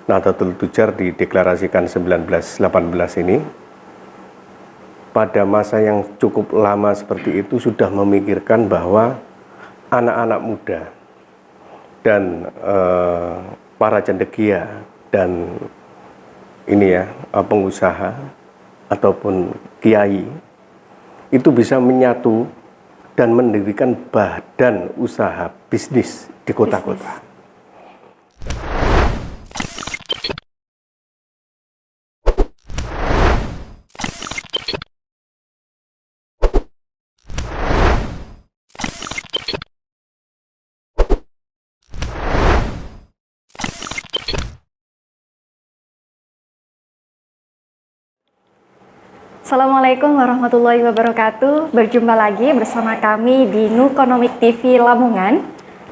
Nahdlatul Tujar dideklarasikan 1918 ini, pada masa yang cukup lama seperti itu sudah memikirkan bahwa anak-anak muda dan para cendekia dan ini ya pengusaha ataupun kiai itu bisa menyatu dan mendirikan badan usaha bisnis di kota-kota. Assalamualaikum warahmatullahi wabarakatuh. Berjumpa lagi bersama kami di Nukonomik TV Lamongan.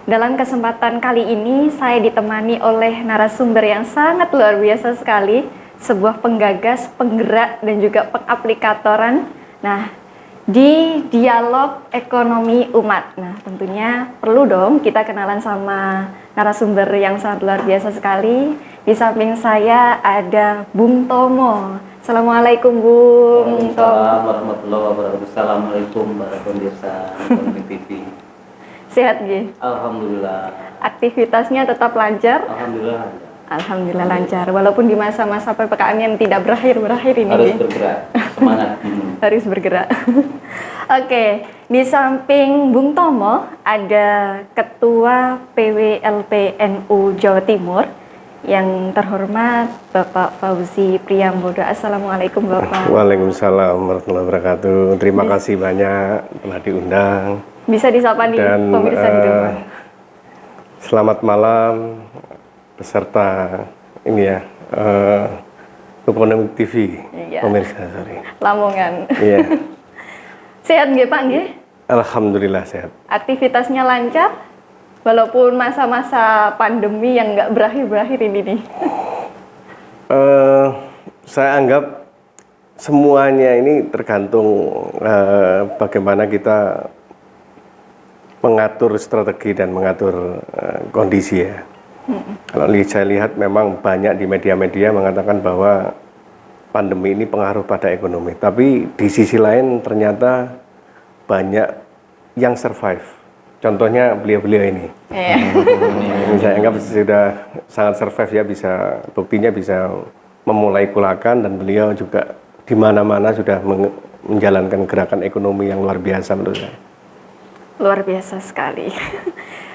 Dalam kesempatan kali ini saya ditemani oleh narasumber yang sangat luar biasa sekali, sebuah penggagas, penggerak dan juga pengaplikatoran. Nah, di dialog ekonomi umat. Nah, tentunya perlu dong kita kenalan sama narasumber yang sangat luar biasa sekali. Di samping saya ada Bung Tomo. Assalamualaikum Bung Tomo. Waalaikumsalam warahmatullahi wabarakatuh. Assalamualaikum para pemirsa Nukonomik TV. Sehat Gi? Alhamdulillah. Aktivitasnya tetap lancar? Alhamdulillah. Alhamdulillah lancar. Walaupun di masa-masa PPKM yang tidak berakhir ini. Harus bergerak, semangat. Harus bergerak. Oke, di samping Bung Tomo ada Ketua PWLP-NU Jawa Timur yang terhormat Bapak Fauzi Priambodo. Assalamualaikum Bapak. Waalaikumsalam warahmatullahi wabarakatuh. Terima kasih banyak telah diundang. Bisa disapa nih pemirsa di rumah. Selamat malam peserta ini ya Nukonomik TV. Iya. Pemirsa sorry. Lamongan. Iya. Sehat nggih Pak nggih? Alhamdulillah sehat. Aktivitasnya lancar? Walaupun masa-masa pandemi yang nggak berakhir-berakhir ini nih. Saya anggap semuanya ini tergantung bagaimana kita mengatur strategi dan mengatur kondisi ya. Kalau saya lihat memang banyak di media-media mengatakan bahwa pandemi ini pengaruh pada ekonomi. Tapi di sisi lain ternyata banyak yang survive. Contohnya beliau-beliau ini. Ini saya anggap sudah sangat survive ya, bisa buktinya bisa memulai kulakan dan beliau juga di mana-mana sudah menjalankan gerakan ekonomi yang luar biasa menurut saya. Luar biasa sekali.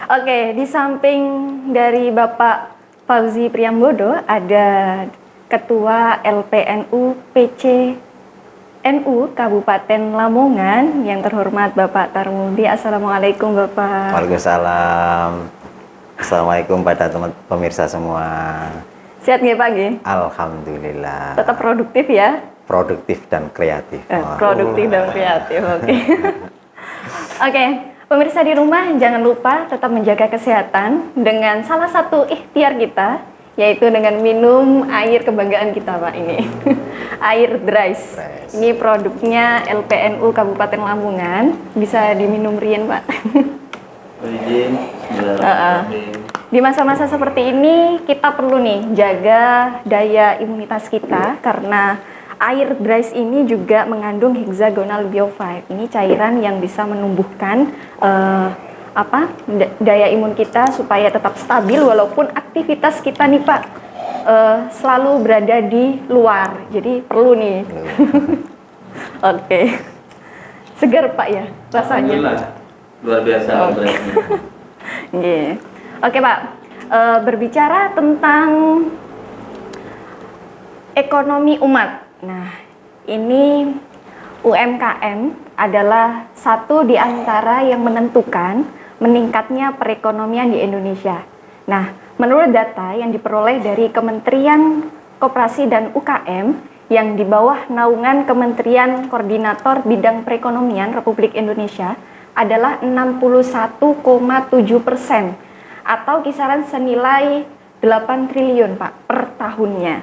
Oke, di samping dari Bapak Fauzi Priambodo ada Ketua LPNU PC NU Kabupaten Lamongan yang terhormat Bapak Tarmudi. Assalamualaikum Bapak. Waalaikumsalam. Assalamualaikum pada teman pemirsa semua. Sehat nggih Pak nggih? Alhamdulillah. Tetap produktif ya? Produktif dan kreatif. Produktif dan kreatif. Oke. Oke, pemirsa di rumah jangan lupa tetap menjaga kesehatan dengan salah satu ikhtiar kita, yaitu dengan minum air kebanggaan kita Pak ini. Air Dries. Ini produknya LPNU Kabupaten Lamongan. Bisa diminum rien Pak. Izin. Di masa-masa seperti ini kita perlu nih jaga daya imunitas kita karena air Dries ini juga mengandung hexagonal biofile. Ini cairan yang bisa menumbuhkan daya imun kita supaya tetap stabil walaupun aktivitas kita nih Pak selalu berada di luar, jadi perlu nih. Oke. Segar Pak ya rasanya. Luar biasa. Yeah. Oke Pak, berbicara tentang ekonomi umat. Nah, ini UMKM adalah satu di antara yang menentukan meningkatnya perekonomian di Indonesia. Nah, menurut data yang diperoleh dari Kementerian Koperasi dan UKM yang di bawah naungan Kementerian Koordinator Bidang Perekonomian Republik Indonesia adalah 61,7% atau kisaran senilai 8 triliun Pak per tahunnya.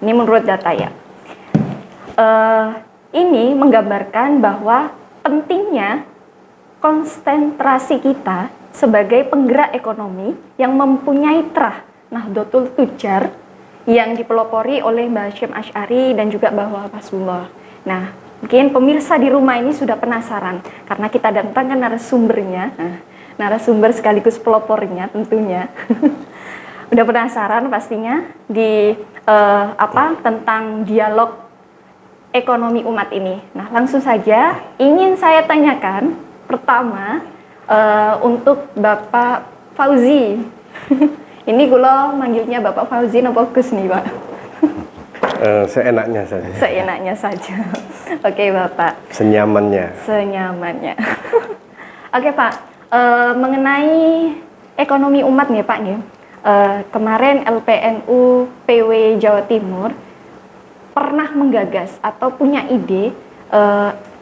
Ini menurut data ya. Ini menggambarkan bahwa pentingnya konsentrasi kita sebagai penggerak ekonomi yang mempunyai trah Nahdlatul Tujar yang dipelopori oleh Mbah Hasyim Asy'ari dan juga Mbah Wahabullah. Nah, mungkin pemirsa di rumah ini sudah penasaran karena kita datangkan narasumbernya, narasumber sekaligus pelopornya tentunya. Udah penasaran pastinya di tentang dialog ekonomi umat ini. Nah, langsung saja ingin saya tanyakan pertama untuk Bapak Fauzi. Ini gula manggilnya Bapak Fauzi napa Gus nih, Pak? Seenaknya saja. Seenaknya saja. Oke, Bapak. Senyamannya. Senyamannya. Oke, Pak. Mengenai ekonomi umat nih, Pak nih. Kemarin LPNU PW Jawa Timur pernah menggagas atau punya ide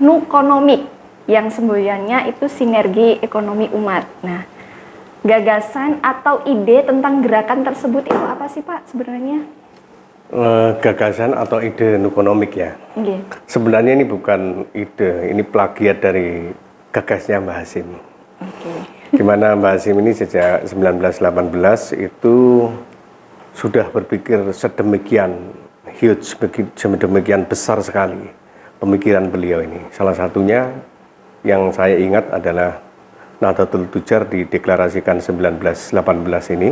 nukonomik yang semboyannya itu sinergi ekonomi umat. Nah, gagasan atau ide tentang gerakan tersebut itu apa sih, Pak, sebenarnya? Gagasan atau ide nukonomik ya. Okay. Sebenarnya ini bukan ide, ini plagiat dari gagasnya Mbah Hasyim. Okay. Dimana Mbah Hasyim ini sejak 1918 itu sudah berpikir sedemikian huge, sedemikian besar sekali pemikiran beliau ini. Salah satunya yang saya ingat adalah Nahdlatul Tujar dideklarasikan 1918 ini.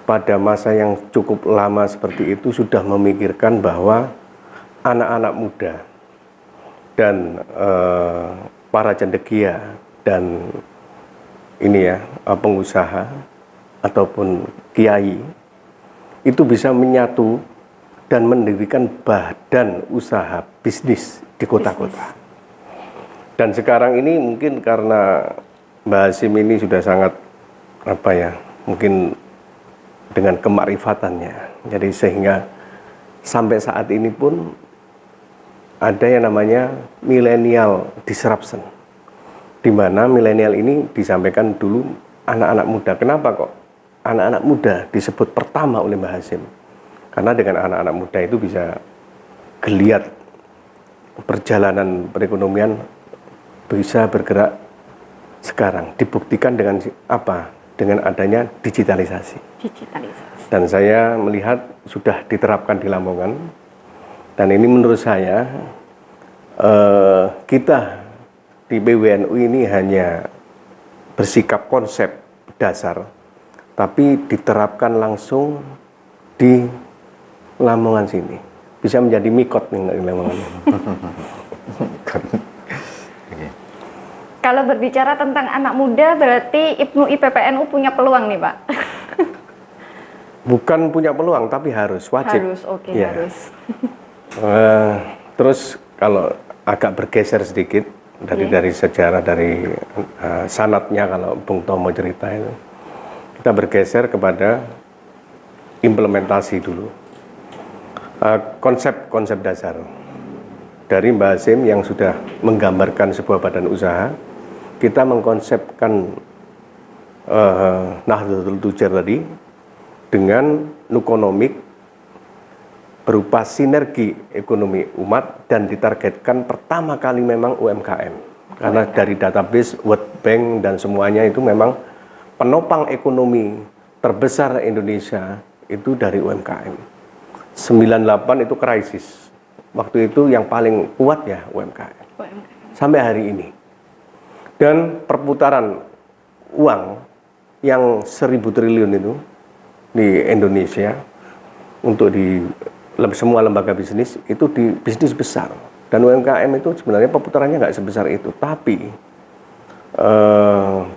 Pada masa yang cukup lama seperti itu sudah memikirkan bahwa anak-anak muda dan para cendekia dan ini ya pengusaha ataupun kiai itu bisa menyatu dan mendirikan badan usaha bisnis di kota-kota. Dan sekarang ini mungkin karena Mbah Hasyim ini sudah sangat mungkin dengan kemakrifatannya, jadi sehingga sampai saat ini pun ada yang namanya millennial disruption, di mana milenial ini disampaikan dulu anak-anak muda. Kenapa kok anak-anak muda disebut pertama oleh Mbah Hasyim? Karena dengan anak-anak muda itu bisa geliat perjalanan perekonomian bisa bergerak sekarang. Dibuktikan dengan apa? Dengan adanya digitalisasi. Dan saya melihat sudah diterapkan di Lamongan. Dan ini menurut saya kita di PWNU ini hanya bersikap konsep dasar, tapi diterapkan langsung di Lamongan sini. Bisa menjadi mikot nih di Lamongan. Kalau berbicara tentang anak muda, berarti IPNUI PPNU punya peluang nih, Pak? Bukan punya peluang, tapi harus, wajib. Harus, oke, ya. harus. Terus kalau agak bergeser sedikit dari sejarah, dari sanatnya kalau Bung Tomo cerita itu, kita bergeser kepada implementasi dulu. Konsep dasar dari Mbah Hasyim yang sudah menggambarkan sebuah badan usaha. Kita mengkonsepkan Nahdlatul Tujar tadi dengan nukonomik berupa sinergi ekonomi umat dan ditargetkan pertama kali memang UMKM. Karena dari database World Bank dan semuanya itu memang penopang ekonomi terbesar Indonesia itu dari UMKM. 98 itu krisis. Waktu itu yang paling kuat ya UMKM. Sampai hari ini. Dan perputaran uang yang 1.000 triliun itu di Indonesia untuk di semua lembaga bisnis itu di bisnis besar. Dan UMKM itu sebenarnya perputarannya nggak sebesar itu. Tapi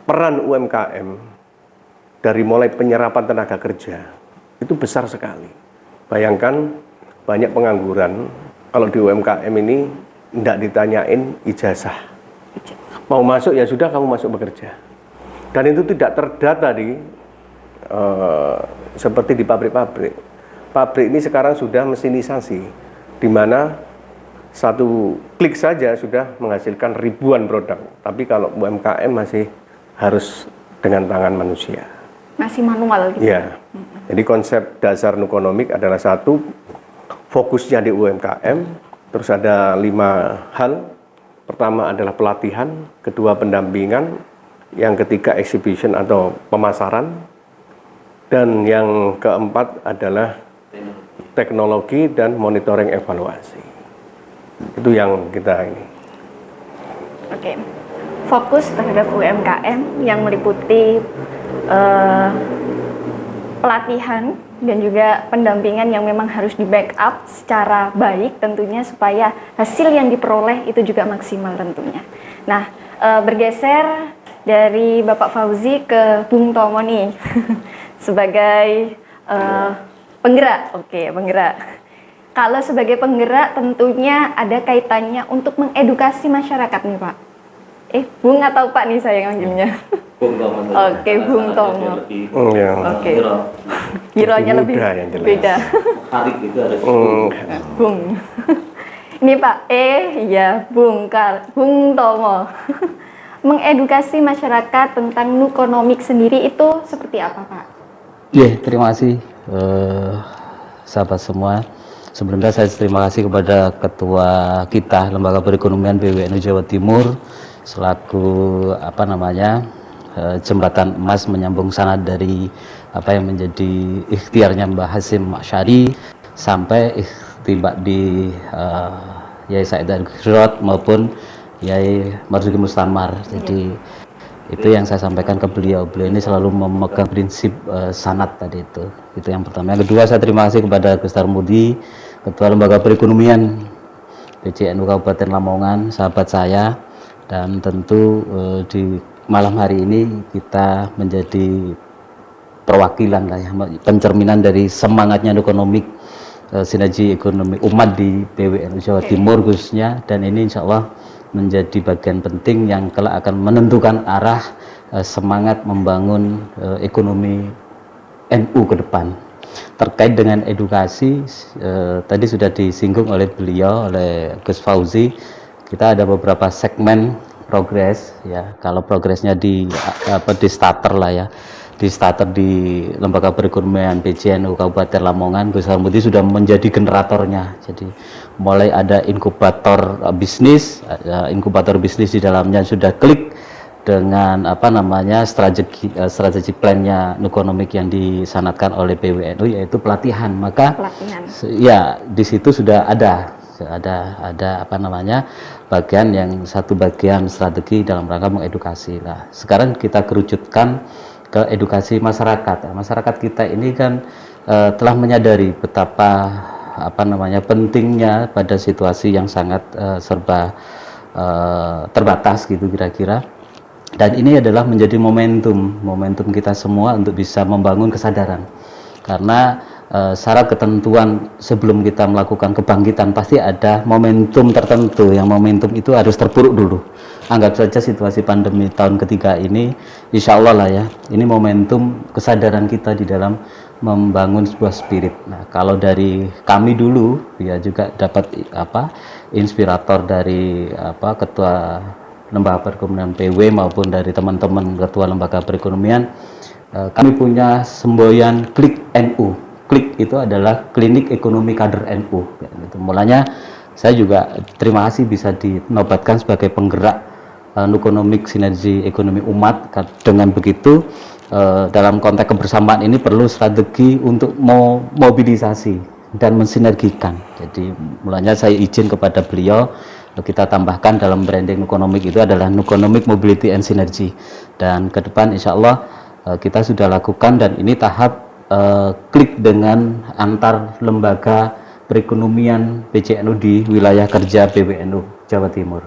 peran UMKM dari mulai penyerapan tenaga kerja itu besar sekali. Bayangkan banyak pengangguran kalau di UMKM ini tidak ditanyain ijazah. Mau masuk ya sudah kamu masuk bekerja. Dan itu tidak terdata seperti di pabrik-pabrik. Pabrik ini sekarang sudah mesinisasi, di mana satu klik saja sudah menghasilkan ribuan produk. Tapi kalau UMKM masih harus dengan tangan manusia. Masih manual gitu. Ya. Jadi konsep dasar nukonomik adalah satu, fokusnya di UMKM, terus ada 5 hal. Pertama adalah pelatihan, kedua pendampingan, yang ketiga exhibition atau pemasaran, Dan yang keempat adalah teknologi dan monitoring evaluasi. Itu yang kita ini. Oke. Fokus terhadap UMKM yang meliputi pelatihan dan juga pendampingan yang memang harus di backup secara baik tentunya supaya hasil yang diperoleh itu juga maksimal tentunya. Nah, bergeser dari Bapak Fauzi ke Bung Tomo nih sebagai penggerak. Oke, penggerak. Kalau sebagai penggerak tentunya ada kaitannya untuk mengedukasi masyarakat nih Pak. Bung atau Pak nih saya manggilnya? Bung Tomo. Oke, Bung Tomo. Ya. Oke. Gironya lebih muda yang jelas. beda. Harik itu harus Bung. Ini Pak, ya Bung Tomo. Mengedukasi masyarakat tentang nukonomik sendiri itu seperti apa Pak? Ya, terima kasih sahabat semua. Sebelumnya saya terima kasih kepada Ketua kita Lembaga Perekonomian PWNU Jawa Timur selaku jembatan emas menyambung sanad dari apa yang menjadi ikhtiarnya Mbah Hasyim Asy'ari sampai tiba di Yai Said Al-Ghirot maupun Yai Marzuki Mustamar. Jadi itu yang saya sampaikan ke beliau. Beliau ini selalu memegang prinsip sanad tadi itu. Itu yang pertama. Yang kedua, saya terima kasih kepada Gus Tarmudi, Ketua Lembaga Perekonomian PCNU Kabupaten Lamongan, sahabat saya, dan tentu di malam hari ini kita menjadi perwakilan lah ya, pencerminan dari semangatnya ekonomik sinergi ekonomi umat di PWNU Jawa Timur khususnya, dan ini insya Allah menjadi bagian penting yang kelak akan menentukan arah semangat membangun ekonomi NU ke depan. Terkait dengan edukasi, tadi sudah disinggung oleh beliau, oleh Gus Fauzi, kita ada beberapa segmen progres ya. Kalau progresnya di starter lah ya, di starter di Lembaga Perekonomian PCNU Kabupaten Lamongan, Gus Tarmudi sudah menjadi generatornya. Jadi mulai ada inkubator bisnis di dalamnya sudah klik dengan strategi plannya nukonomik yang disanatkan oleh PWNU, yaitu pelatihan. Maka ya di situ sudah ada bagian strategi dalam rangka mengedukasi. Nah, sekarang kita kerucutkan ke edukasi masyarakat. Masyarakat kita ini kan telah menyadari betapa pentingnya pada situasi yang sangat serba terbatas gitu kira-kira. Dan ini adalah menjadi momentum kita semua untuk bisa membangun kesadaran. Karena syarat ketentuan sebelum kita melakukan kebangkitan pasti ada momentum tertentu, yang momentum itu harus terpuruk dulu. Anggap saja situasi pandemi tahun ketiga ini, insya Allah lah ya, ini momentum kesadaran kita di dalam membangun sebuah spirit. Nah, kalau dari kami dulu ya juga dapat inspirator dari Ketua Lembaga Perekonomian PW maupun dari teman-teman Ketua Lembaga Perekonomian, kami punya semboyan Klik NU. Klik itu adalah Klinik Ekonomi Kader NU. Gitu. Mulanya saya juga terima kasih bisa dinobatkan sebagai penggerak nukonomik sinergi ekonomi umat. Dengan begitu dalam konteks kebersamaan ini perlu strategi untuk mobilisasi dan mensinergikan. Jadi mulanya saya izin kepada beliau, kita tambahkan dalam branding nukonomik itu adalah Nukonomik Mobility and Synergy, dan ke depan insya Allah kita sudah lakukan, dan ini tahap klik dengan antar lembaga perekonomian PCNU di wilayah kerja PWNU Jawa Timur.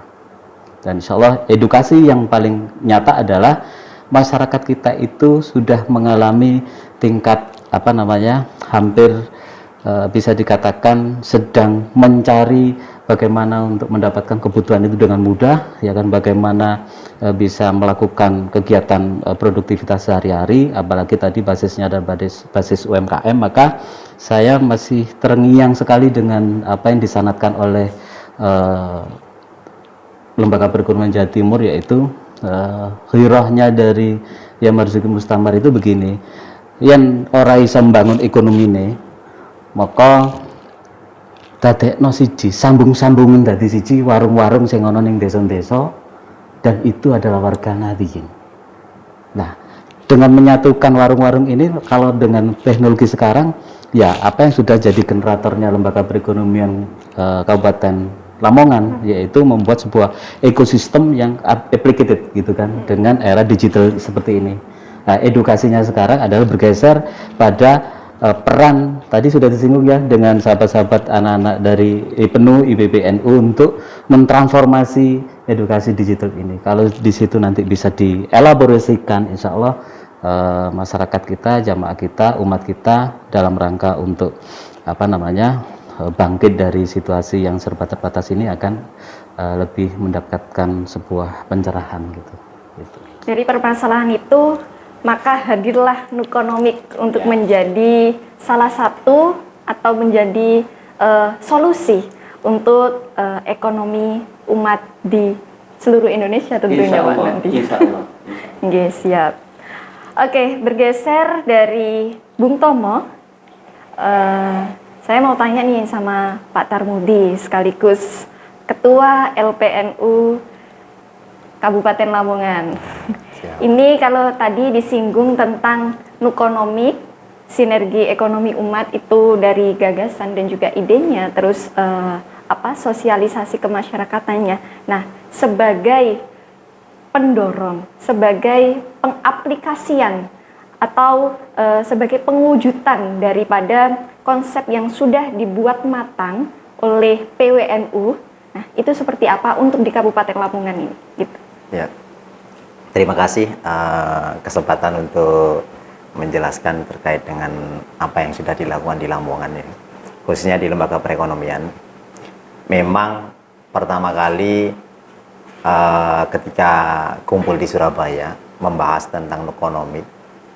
Dan insya Allah edukasi yang paling nyata adalah masyarakat kita itu sudah mengalami tingkat hampir bisa dikatakan sedang mencari bagaimana untuk mendapatkan kebutuhan itu dengan mudah, ya kan, bagaimana bisa melakukan kegiatan produktivitas sehari-hari, apalagi tadi basisnya adalah basis UMKM. Maka saya masih terngiang sekali dengan apa yang disanatkan oleh Lembaga Perekonomian Jawa Timur, yaitu hirohnya dari Yai Marzuki Mustamar itu begini, yen ora iso mbangun ekonomi ini, maka dadekno siji, sambung-sambungen dadi siji warung-warung sing ana ning desa-desa, dan itu adalah warga Nadiyin. Nah, dengan menyatukan warung-warung ini, kalau dengan teknologi sekarang, ya apa yang sudah jadi generatornya Lembaga Perekonomian Kabupaten Lamongan, yaitu membuat sebuah ekosistem yang applicated gitu kan, dengan era digital seperti ini. Nah, edukasinya sekarang adalah bergeser pada peran tadi sudah disinggung ya dengan sahabat-sahabat anak-anak dari IPENU, IPBNU untuk mentransformasi edukasi digital ini. Kalau di situ nanti bisa dielaborasikan, insya Allah masyarakat kita, jamaah kita, umat kita dalam rangka untuk bangkit dari situasi yang serba terbatas ini akan lebih mendapatkan sebuah pencerahan gitu. Dari permasalahan itu, maka hadirlah Nukonomik untuk menjadi salah satu atau menjadi solusi untuk ekonomi umat di seluruh Indonesia tentunya Pak nanti. Insya Allah. Oke, siap. Oke, bergeser dari Bung Tomo, saya mau tanya nih sama Pak Tarmudi sekaligus Ketua LPNU Kabupaten Lamongan. Siap. Ini kalau tadi disinggung tentang Nukonomik, sinergi ekonomi umat itu dari gagasan dan juga idenya, terus sosialisasi kemasyarakatannya. Nah, sebagai pendorong, sebagai pengaplikasian atau sebagai pengwujudan daripada konsep yang sudah dibuat matang oleh PWNU, nah itu seperti apa untuk di Kabupaten Lamongan ini? Gitu. Ya, terima kasih kesempatan untuk menjelaskan terkait dengan apa yang sudah dilakukan di Lamongan ini, khususnya di Lembaga Perekonomian. Memang pertama kali ketika kumpul di Surabaya membahas tentang Nukonomik,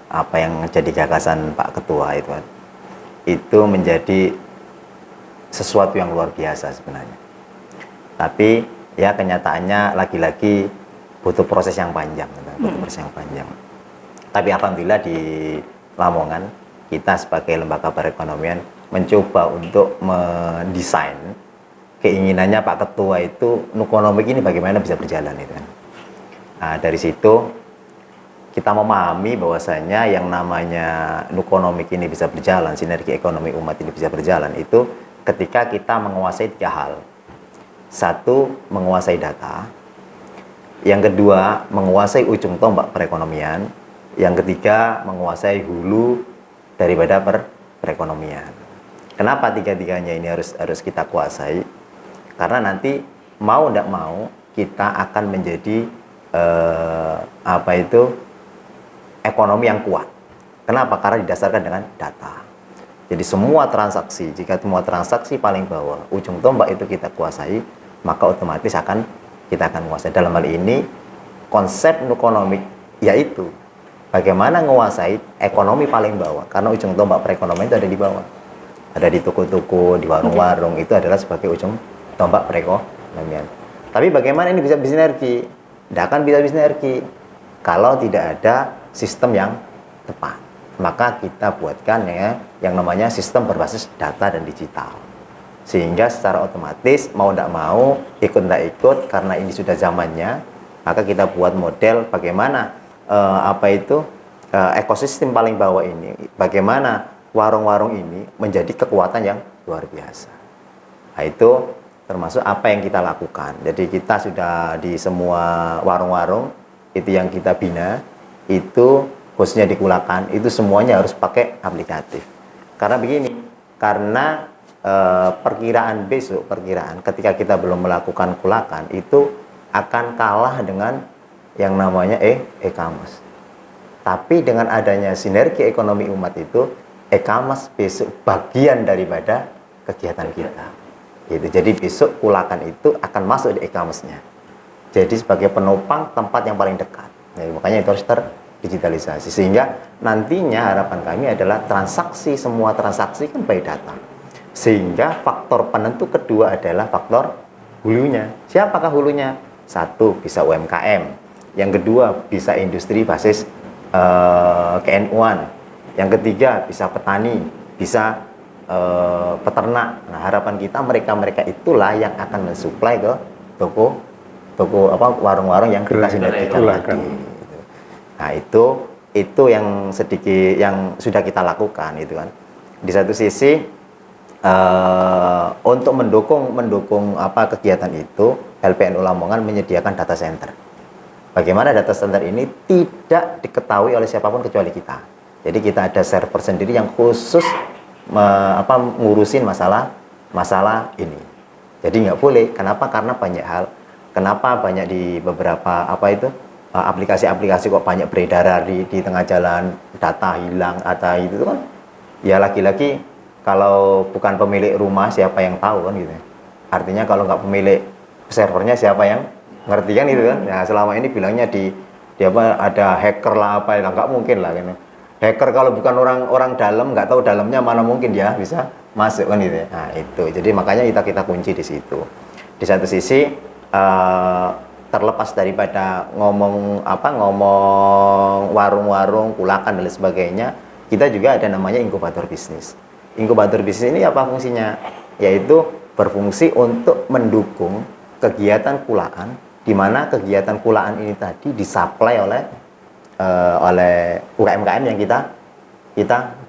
apa yang jadi gagasan Pak Ketua itu menjadi sesuatu yang luar biasa sebenarnya. Tapi ya kenyataannya lagi-lagi butuh proses yang panjang, Tapi alhamdulillah di Lamongan kita sebagai lembaga perekonomian mencoba untuk mendesain keinginannya Pak Ketua itu Nukonomik ini bagaimana bisa berjalan itu kan. Nah, dari situ kita memahami bahwasanya yang namanya Nukonomik ini bisa berjalan, sinergi ekonomi umat ini bisa berjalan itu ketika kita menguasai 3 hal. 1, menguasai data. Yang kedua, menguasai ujung tombak perekonomian. Yang ketiga, menguasai hulu daripada perekonomian. Kenapa 3-tiganya ini harus kita kuasai? Karena nanti mau tidak mau kita akan menjadi ekonomi yang kuat. Kenapa? Karena didasarkan dengan data. Jadi semua transaksi, jika semua transaksi paling bawah, ujung tombak itu kita kuasai, maka otomatis kita akan menguasai. Dalam hal ini konsep Nukonomik yaitu bagaimana menguasai ekonomi paling bawah, karena ujung tombak perekonomian itu ada di bawah, ada di toko-toko, di warung-warung, itu adalah sebagai ujung tombak perekonomian. Tapi bagaimana ini bisa bersinergi? Tidak akan bisa bersinergi kalau tidak ada sistem yang tepat. Maka kita buatkan yang namanya sistem berbasis data dan digital. Sehingga secara otomatis mau tidak mau, ikut tidak ikut, karena ini sudah zamannya, maka kita buat model bagaimana ekosistem paling bawah ini, bagaimana warung-warung ini menjadi kekuatan yang luar biasa. Nah, itu termasuk apa yang kita lakukan. Jadi kita sudah di semua warung-warung itu yang kita bina, itu khususnya di Kulakan, itu semuanya harus pakai aplikatif. Karena begini, karena perkiraan ketika kita belum melakukan Kulakan itu akan kalah dengan yang namanya e-commerce. Tapi dengan adanya sinergi ekonomi umat itu, e-commerce besok bagian daripada kegiatan kita. Gitu. Jadi besok Kulakan itu akan masuk di e-commerce-nya. Jadi sebagai penopang tempat yang paling dekat. Jadi, makanya itu harus terdigitalisasi. Sehingga nantinya harapan kami adalah semua transaksi kan by data. Sehingga faktor penentu kedua adalah faktor hulunya. Siapakah hulunya? 1, bisa UMKM. Yang kedua, bisa industri basis KNU-an. Yang ketiga, bisa petani, bisa peternak. Nah, harapan kita mereka itulah yang akan mensuplai ke warung-warung yang kita sinergikan tadi. Nah, itu itu yang sedikit yang sudah kita lakukan itu kan. Di satu sisi untuk mendukung apa kegiatan itu, LPNU Lamongan menyediakan data center. Bagaimana data center ini tidak diketahui oleh siapapun kecuali kita. Jadi kita ada server sendiri yang khusus ngurusin masalah ini. Jadi nggak boleh. Kenapa? Karena banyak hal. Kenapa banyak di beberapa aplikasi-aplikasi kok banyak beredar di tengah jalan, data hilang atau itu kan? Ya lagi-lagi kalau bukan pemilik rumah siapa yang tahu kan gitu. Artinya kalau nggak pemilik servernya siapa yang ngerti kan gitu kan. Nah selama ini bilangnya di ada hacker lah apa ya, nggak mungkin lah gitu. Hacker kalau bukan orang dalam, nggak tahu dalamnya, mana mungkin dia bisa masuk kan gitu ya. Nah itu jadi makanya kita kunci di situ. Di satu sisi terlepas daripada ngomong warung-warung, kulakan dan lain sebagainya, kita juga ada namanya inkubator bisnis. Inkubator bisnis ini apa fungsinya? Yaitu berfungsi untuk mendukung kegiatan kulaan, di mana kegiatan kulaan ini tadi disuplai oleh UKM-UKM yang kita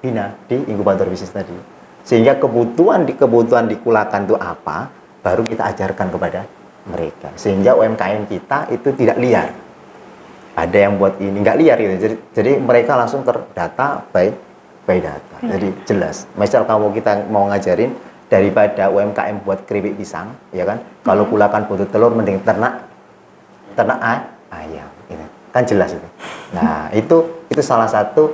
bina di inkubator bisnis tadi. Sehingga kebutuhan di kulakan itu apa, baru kita ajarkan kepada mereka. Sehingga UMKM kita itu tidak liar. Ada yang buat ini nggak liar gitu. Jadi mereka langsung terdata by data. Jadi jelas. Misal kita mau ngajarin daripada UMKM buat keripik pisang, ya kan? Kalau kulakan butuh telur, mending ternak ayam. Gitu. Kan jelas itu. Nah itu salah satu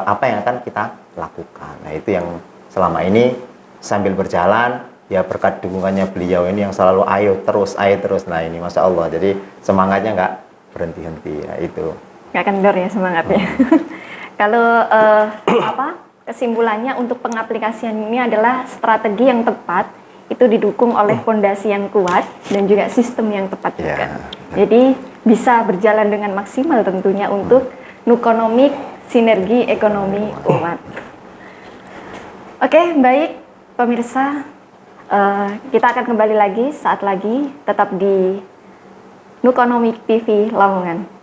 apa yang akan kita lakukan. Nah itu yang selama ini sambil berjalan ya berkat dukungannya beliau ini yang selalu ayo terus. Nah ini Masya Allah. Jadi semangatnya nggak berhenti-henti. Nah itu. Nggak kendor ya semangatnya. Kalau kesimpulannya untuk pengaplikasian ini adalah strategi yang tepat itu didukung oleh fondasi yang kuat dan juga sistem yang tepat juga. Jadi bisa berjalan dengan maksimal tentunya untuk nukonomik sinergi ekonomi umat. Oke, baik pemirsa, kita akan kembali lagi saat lagi tetap di Nukonomik TV Lamongan.